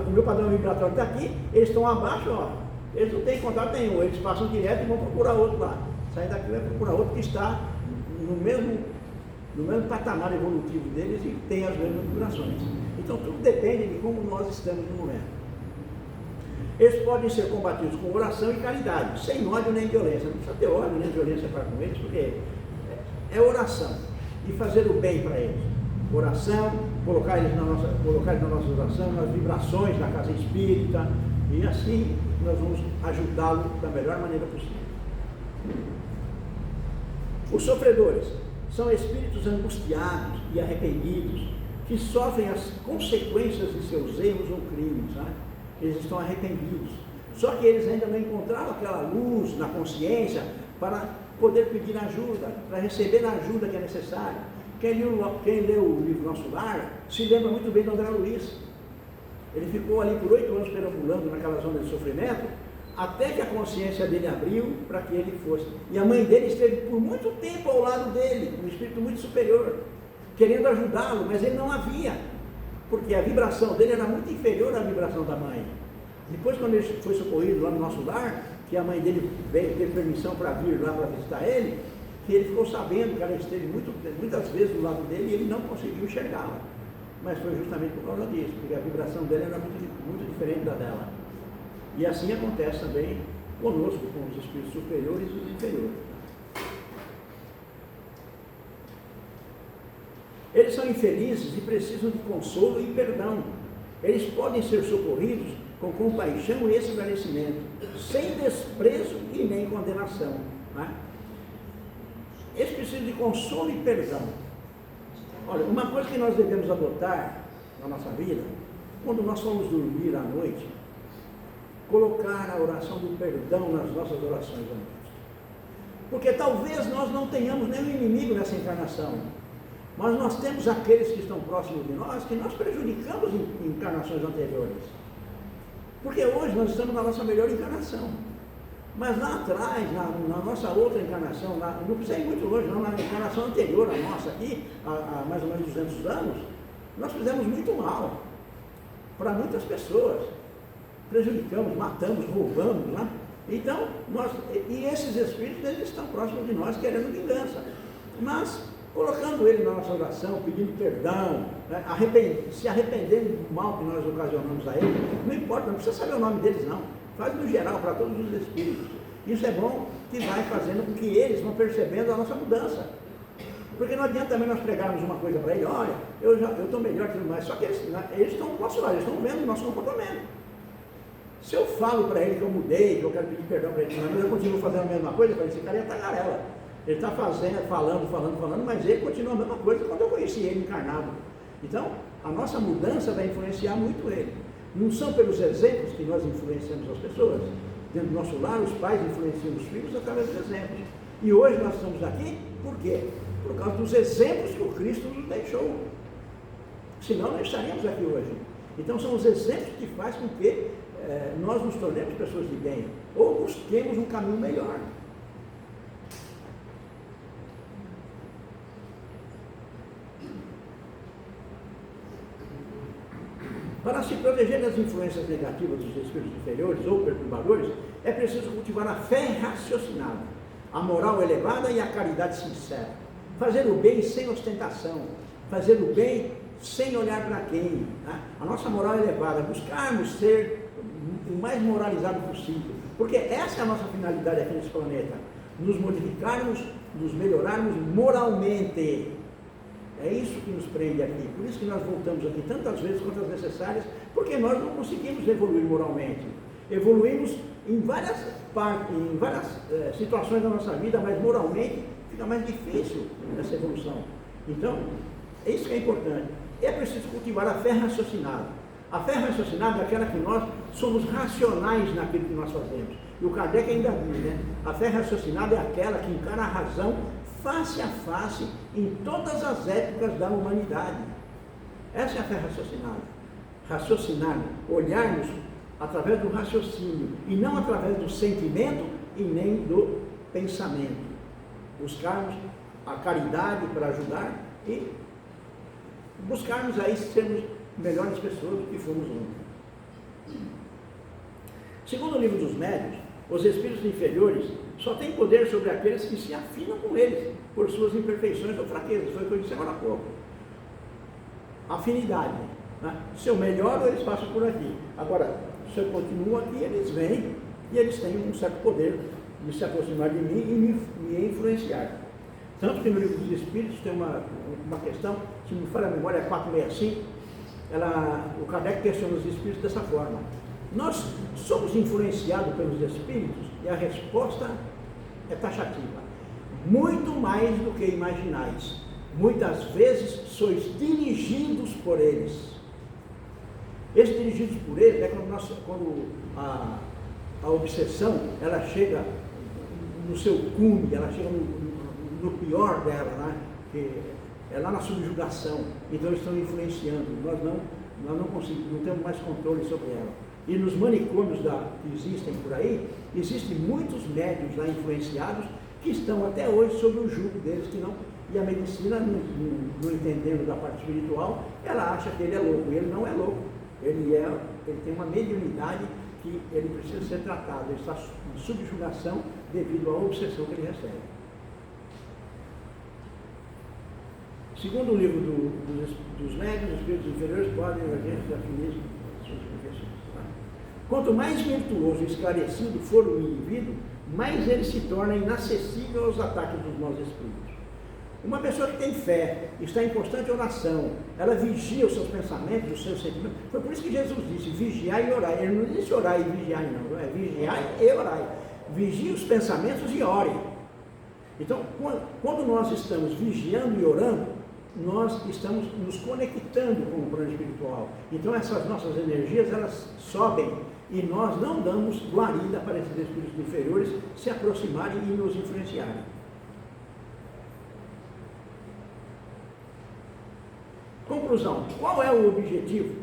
O meu padrão vibratório está aqui, eles estão abaixo, ó. Eles não têm contato nenhum, eles passam direto e vão procurar outro lá. Saem daqui e vai procurar outro que está no mesmo patamar evolutivo deles e tem as mesmas vibrações. Então tudo depende de como nós estamos no momento. Eles podem ser combatidos com oração e caridade, sem ódio nem violência. Não precisa ter ódio nem violência para com eles, porque é oração e fazer o bem para eles. Oração, colocar eles na nossa oração, nas vibrações da casa espírita, e assim nós vamos ajudá-lo da melhor maneira possível. Os sofredores são espíritos angustiados e arrependidos, que sofrem as consequências de seus erros ou crimes, sabe? Eles estão arrependidos. Só que eles ainda não encontraram aquela luz na consciência para poder pedir ajuda, para receber a ajuda que é necessária. Quem leu o livro Nosso Lar se lembra muito bem do André Luiz. Ele ficou ali por 8 anos perambulando naquela zona de sofrimento, até que a consciência dele abriu para que ele fosse. E a mãe dele esteve por muito tempo ao lado dele, um espírito muito superior, querendo ajudá-lo, mas ele não havia, porque a vibração dele era muito inferior à vibração da mãe. Depois, quando ele foi socorrido lá no Nosso Lar, que a mãe dele veio ter permissão para vir lá para visitar ele, que ele ficou sabendo que ela esteve muitas vezes do lado dele e ele não conseguiu enxergá-la. Mas foi justamente por causa disso, porque a vibração dele era muito diferente da dela. E assim acontece também conosco, com os espíritos superiores e os inferiores. Eles são infelizes e precisam de consolo e perdão. Eles podem ser socorridos com compaixão e esclarecimento, sem desprezo e nem condenação. Né? Eles precisam de consolo e perdão. Olha, uma coisa que nós devemos adotar na nossa vida, quando nós vamos dormir à noite, colocar a oração do perdão nas nossas orações à noite. Porque talvez nós não tenhamos nenhum inimigo nessa encarnação, mas nós temos aqueles que estão próximos de nós, que nós prejudicamos em encarnações anteriores. Porque hoje nós estamos na nossa melhor encarnação. Mas lá atrás, na nossa outra encarnação, não precisa ir muito longe, não, na encarnação anterior à nossa aqui, há mais ou menos 200 anos, nós fizemos muito mal para muitas pessoas. Prejudicamos, matamos, roubamos, né? Então, e esses espíritos, eles estão próximos de nós querendo vingança. Mas, colocando ele na nossa oração, pedindo perdão, né? Se arrependendo do mal que nós ocasionamos a ele, não importa, não precisa saber o nome deles não, faz no geral para todos os espíritos. Isso é bom, que vai fazendo com que eles vão percebendo a nossa mudança. Porque não adianta também nós pregarmos uma coisa para ele, olha, eu estou melhor que tudo mais, só que eles estão do nosso lado, eles estão vendo o nosso comportamento. Se eu falo para ele que eu mudei, que eu quero pedir perdão para ele, mas eu continuo fazendo a mesma coisa, para esse cara é tagarela. Ele está falando, mas ele continua a mesma coisa quando eu conheci ele encarnado. Então, a nossa mudança vai influenciar muito ele. Não são pelos exemplos que nós influenciamos as pessoas. Dentro do nosso lar, os pais influenciam os filhos através dos exemplos. E hoje nós estamos aqui, por quê? Por causa dos exemplos que o Cristo nos deixou. Senão não estaríamos aqui hoje. Então são os exemplos que fazem com que nós nos tornemos pessoas de bem, ou busquemos um caminho melhor. Para se proteger das influências negativas dos espíritos inferiores ou perturbadores, é preciso cultivar a fé raciocinada, a moral elevada e a caridade sincera. Fazer o bem sem ostentação, fazer o bem sem olhar para quem. Né? A nossa moral elevada, buscarmos ser o mais moralizado possível, porque essa é a nossa finalidade aqui nesse planeta, nos modificarmos, nos melhorarmos moralmente. É isso que nos prende aqui, por isso que nós voltamos aqui tantas vezes quantas necessárias, porque nós não conseguimos evoluir moralmente. Evoluímos em várias partes, em várias situações da nossa vida, mas moralmente fica mais difícil essa evolução. Então, é isso que é importante. É preciso cultivar a fé raciocinada. A fé raciocinada é aquela que nós somos racionais naquilo que nós fazemos. E o Kardec ainda diz, né? A fé raciocinada é aquela que encara a razão face a face em todas as épocas da humanidade. Essa é a fé raciocinada. Raciocinar, olharmos através do raciocínio e não através do sentimento e nem do pensamento. Buscarmos a caridade para ajudar e buscarmos aí sermos melhores pessoas do que fomos ontem. Segundo o livro dos médiuns, os espíritos inferiores só têm poder sobre aqueles que se afinam com eles, por suas imperfeições ou fraquezas. Foi o que eu disse agora há pouco. Afinidade. Né? Se eu melhoro, eles passam por aqui. Agora, se eu continuo aqui, eles vêm e eles têm um certo poder de se aproximar de mim e me influenciar. Tanto que no livro dos Espíritos tem uma questão, se me falha a memória, é 465, o Kardec questiona os Espíritos dessa forma. Nós somos influenciados pelos Espíritos? E a resposta é taxativa. Muito mais do que imaginais. Muitas vezes sois dirigidos por eles. Esses dirigidos por eles é quando a obsessão ela chega no seu cume, ela chega no pior dela, né? Que é lá na subjugação. Então eles estão influenciando. Nós não conseguimos, não temos mais controle sobre ela. E nos manicômios que existem por aí, existem muitos médiuns lá influenciados que estão até hoje sob o jugo deles, que não. E a medicina, não entendendo da parte espiritual, ela acha que ele é louco. E ele não é louco. Ele tem uma mediunidade que ele precisa ser tratado. Ele está em subjugação devido à obsessão que ele recebe. Segundo o livro dos médiuns, os espíritos inferiores podem agir definir suas profissões. Quanto mais virtuoso e esclarecido for o indivíduo, mais ele se torna inacessível aos ataques dos maus espíritos. Uma pessoa que tem fé, está em constante oração, ela vigia os seus pensamentos, os seus sentimentos. Foi por isso que Jesus disse, vigiai e orai. Ele não disse orar e vigiai, não. É vigiai e orai. Vigie os pensamentos e ore. Então, quando nós estamos vigiando e orando, nós estamos nos conectando com o plano espiritual. Então, essas nossas energias, elas sobem. E nós não damos guarida para esses espíritos inferiores se aproximarem e nos influenciarem. Conclusão. Qual é o objetivo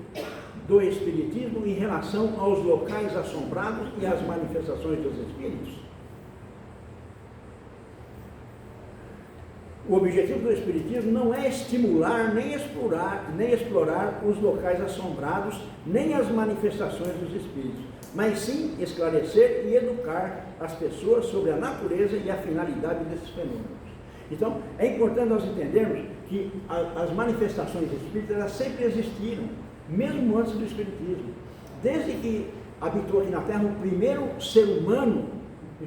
do Espiritismo em relação aos locais assombrados e às manifestações dos espíritos? O objetivo do Espiritismo não é estimular, nem explorar os locais assombrados, nem as manifestações dos espíritos, mas sim esclarecer e educar as pessoas sobre a natureza e a finalidade desses fenômenos. Então, é importante nós entendermos que as manifestações espíritas, elas sempre existiram, mesmo antes do Espiritismo. Desde que habitou aqui na Terra o primeiro ser humano,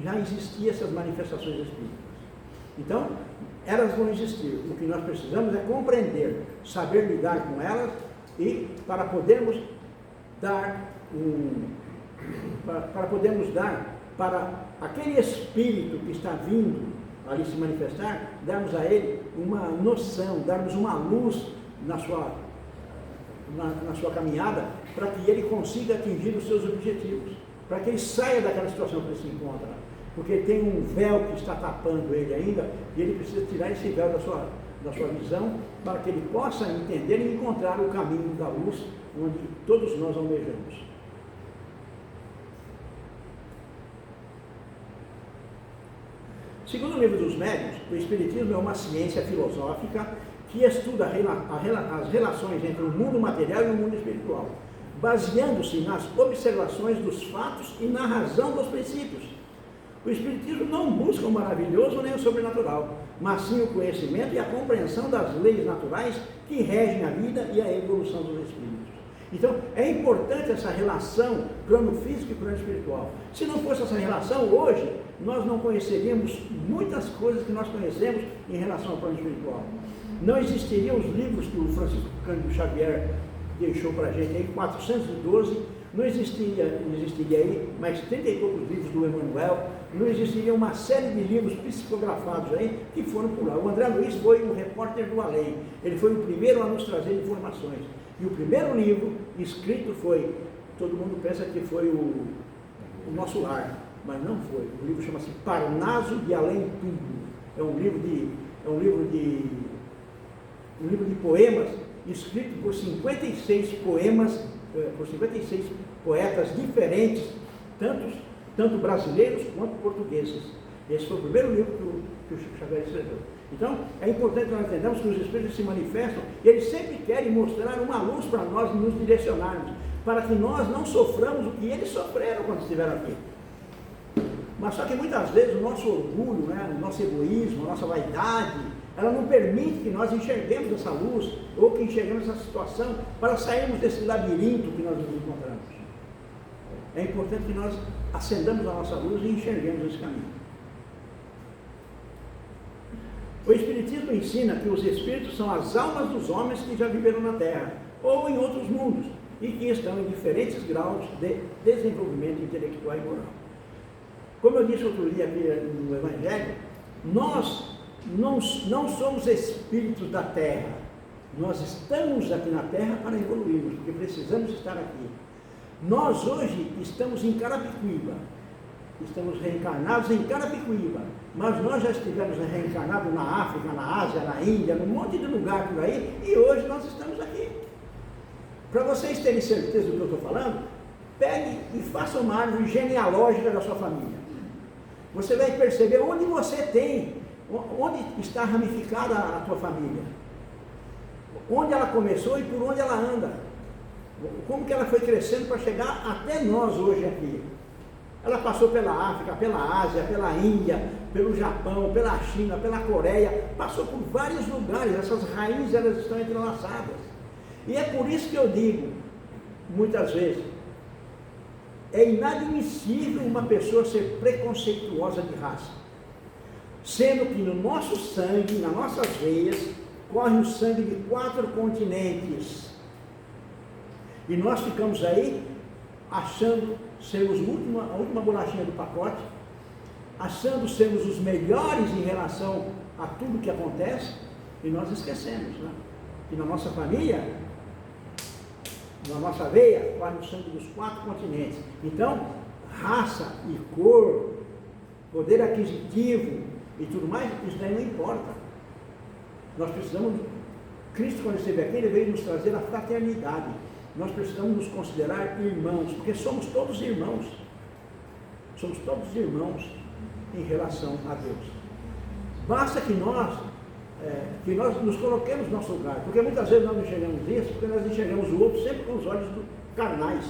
já existiam essas manifestações espíritas. Então, elas vão existir. O que nós precisamos é compreender, saber lidar com elas e para podermos dar para aquele espírito que está vindo ali se manifestar, darmos a ele uma noção, darmos uma luz na sua caminhada, para que ele consiga atingir os seus objetivos, para que ele saia daquela situação que ele se encontra. Porque tem um véu que está tapando ele ainda, e ele precisa tirar esse véu da sua visão, para que ele possa entender e encontrar o caminho da luz onde todos nós almejamos. Segundo o livro dos Médiuns, o Espiritismo é uma ciência filosófica que estuda as relações entre o mundo material e o mundo espiritual, baseando-se nas observações dos fatos e na razão dos princípios. O Espiritismo não busca o maravilhoso nem o sobrenatural, mas sim o conhecimento e a compreensão das leis naturais que regem a vida e a evolução dos espíritos. Então, é importante essa relação plano físico e plano espiritual. Se não fosse essa relação, hoje, nós não conheceríamos muitas coisas que nós conhecemos em relação ao plano espiritual. Não existiriam os livros que o Francisco Cândido Xavier deixou para a gente aí, 412, não existiria aí mais 30 e poucos livros do Emmanuel, não existiria uma série de livros psicografados aí que foram por lá. O André Luiz foi o repórter do além, ele foi o primeiro a nos trazer informações. E o primeiro livro escrito foi, todo mundo pensa que foi o Nosso Lar, mas não foi. O livro chama-se Parnaso de Além Tudo. É um livro de poemas escrito por 56 poemas, por 56 poetas diferentes, tanto brasileiros quanto portugueses. Esse foi o primeiro livro que o Chico Xavier escreveu. Então, é importante nós entendermos que os Espíritos se manifestam e eles sempre querem mostrar uma luz para nós nos direcionarmos, para que nós não soframos o que eles sofreram quando estiveram aqui. Mas só que muitas vezes o nosso orgulho, o nosso egoísmo, a nossa vaidade, ela não permite que nós enxerguemos essa luz ou que enxerguemos essa situação para sairmos desse labirinto que nós nos encontramos. É importante que nós acendamos a nossa luz e enxerguemos esse caminho. O Espiritismo ensina que os espíritos são as almas dos homens que já viveram na Terra ou em outros mundos e que estão em diferentes graus de desenvolvimento intelectual e moral. Como eu disse outro dia aqui no Evangelho, nós não somos espíritos da Terra, nós estamos aqui na Terra para evoluirmos, porque precisamos estar aqui. Nós hoje estamos em Carapicuíba, estamos reencarnados em Carapicuíba, mas nós já estivemos reencarnados na África, na Ásia, na Índia, num monte de lugar por aí, e hoje nós estamos aqui. Para vocês terem certeza do que eu estou falando, pegue e faça uma árvore genealógica da sua família. Você vai perceber onde você tem, onde está ramificada a tua família, onde ela começou e por onde ela anda, como que ela foi crescendo para chegar até nós hoje aqui. Ela passou pela África, pela Ásia, pela Índia, pelo Japão, pela China, pela Coreia, passou por vários lugares, essas raízes elas estão entrelaçadas. E é por isso que eu digo, muitas vezes, é inadmissível uma pessoa ser preconceituosa de raça, sendo que no nosso sangue, nas nossas veias, corre o sangue de 4 continentes. E nós ficamos aí achando sermos a última bolachinha do pacote, achando sermos os melhores em relação a tudo que acontece, e nós esquecemos, que na nossa família, na nossa veia, corre o sangue dos 4 continentes. Então, raça e cor, poder aquisitivo e tudo mais, isso daí não importa. Nós precisamos, Cristo quando esteve aqui, ele veio nos trazer a fraternidade. Nós precisamos nos considerar irmãos, porque somos todos irmãos. Somos todos irmãos em relação a Deus. Basta que nós nos coloquemos no nosso lugar, porque muitas vezes nós não enxergamos isso, porque nós enxergamos o outro sempre com os olhos carnais.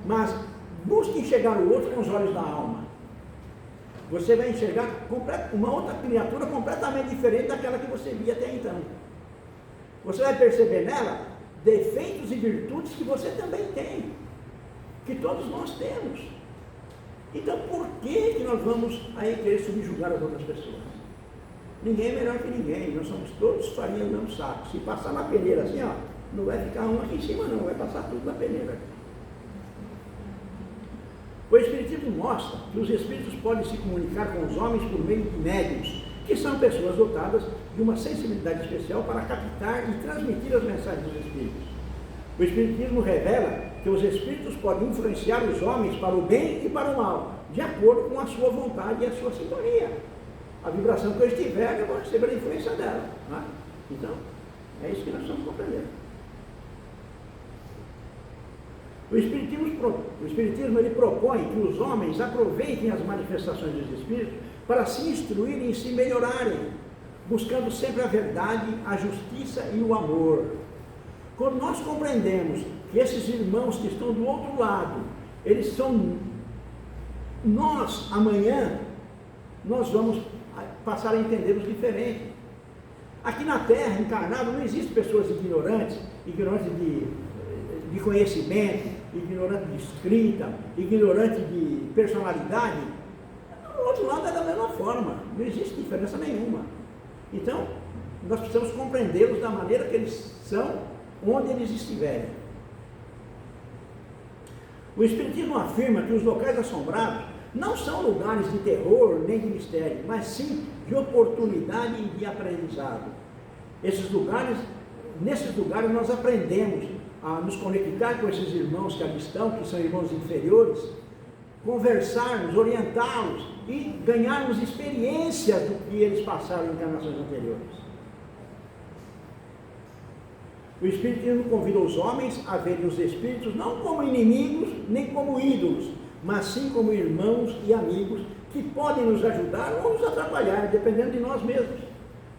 Mas busque enxergar o outro com os olhos da alma. Você vai enxergar uma outra criatura completamente diferente daquela que você via até então. Você vai perceber nela defeitos e virtudes que você também tem, que todos nós temos. Então, por que nós vamos aí querer subjugar as outras pessoas? Ninguém é melhor que ninguém, nós somos todos farinha no mesmo saco. Se passar na peneira assim, não vai ficar um aqui em cima não, vai passar tudo na peneira. O Espiritismo mostra que os espíritos podem se comunicar com os homens por meio de médiuns, que são pessoas dotadas de uma sensibilidade especial para captar e transmitir as mensagens dos espíritos. O Espiritismo revela que os espíritos podem influenciar os homens para o bem e para o mal, de acordo com a sua vontade e a sua sintonia. A vibração que eu estiver, eu vou receber a influência dela. Então, é isso que nós precisamos compreender. O Espiritismo ele propõe que os homens aproveitem as manifestações dos Espíritos para se instruírem e se melhorarem, buscando sempre a verdade, a justiça e o amor. Quando nós compreendemos que esses irmãos que estão do outro lado, eles são nós, amanhã, nós vamos passar a entendê-los diferente. Aqui na Terra, encarnado, não existem pessoas ignorantes de conhecimento, ignorantes de escrita, ignorantes de personalidade. Do outro lado é da mesma forma, não existe diferença nenhuma. Então, nós precisamos compreendê-los da maneira que eles são, onde eles estiverem. O Espiritismo afirma que os locais assombrados não são lugares de terror nem de mistério, mas sim de oportunidade e de aprendizado. Nesses lugares nós aprendemos a nos conectar com esses irmãos que ali estão, que são irmãos inferiores, conversarmos, orientá-los e ganharmos experiência do que eles passaram em encarnações anteriores. O Espiritismo convida os homens a verem os espíritos não como inimigos, nem como ídolos, mas sim como irmãos e amigos que podem nos ajudar ou nos atrapalhar, dependendo de nós mesmos.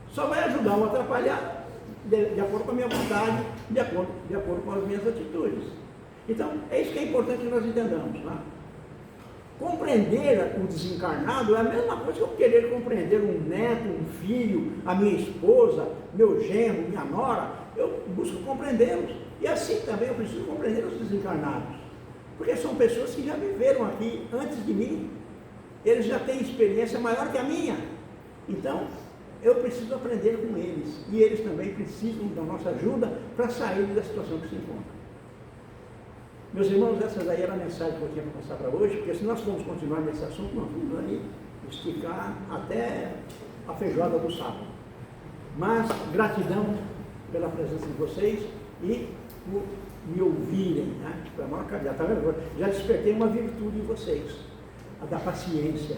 Só vai ajudar ou atrapalhar de acordo com a minha vontade, de acordo com as minhas atitudes. Então, é isso que é importante que nós entendamos. Né? Compreender o desencarnado é a mesma coisa que eu querer compreender um neto, um filho, a minha esposa, meu genro, minha nora. Eu busco compreendê-los. E assim também eu preciso compreender os desencarnados. Porque são pessoas que já viveram aqui antes de mim. Eles já têm experiência maior que a minha. Então, eu preciso aprender com eles. E eles também precisam da nossa ajuda para sair da situação que se encontram. Meus irmãos, essa daí era a mensagem que eu tinha para passar para hoje, porque se nós formos continuar nesse assunto, nós vamos aí esticar até a feijoada do sábado. Mas, gratidão pela presença de vocês e por me ouvirem, né? Foi a maior caridade. Tá vendo? Já despertei uma virtude em vocês, a da paciência.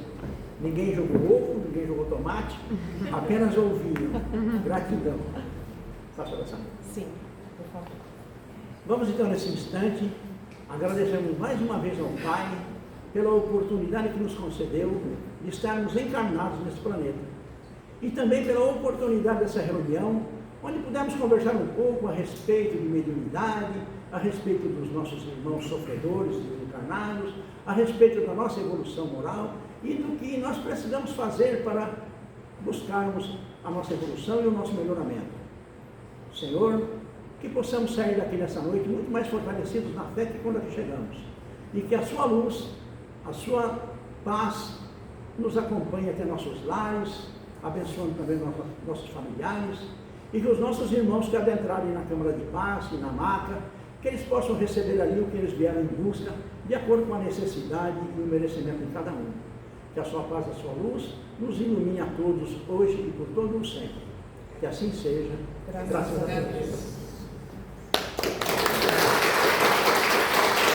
Ninguém jogou ovo, ninguém jogou tomate, apenas ouviram. Gratidão. Faça oração? Sim, por favor. Vamos então nesse instante, agradecemos mais uma vez ao Pai pela oportunidade que nos concedeu de estarmos encarnados nesse planeta. E também pela oportunidade dessa reunião, onde pudemos conversar um pouco a respeito de mediunidade, a respeito dos nossos irmãos sofredores e encarnados, a respeito da nossa evolução moral e do que nós precisamos fazer para buscarmos a nossa evolução e o nosso melhoramento. Senhor, que possamos sair daqui nessa noite muito mais fortalecidos na fé que quando aqui chegamos. E que a sua luz, a sua paz nos acompanhe até nossos lares, abençoando também nossos familiares, e que os nossos irmãos que adentrarem na Câmara de Paz e na maca, que eles possam receber ali o que eles vieram em busca, de acordo com a necessidade e o merecimento de cada um. Que a sua paz, a sua luz, nos ilumine a todos, hoje e por todo o sempre. Que assim seja. Graças a Deus.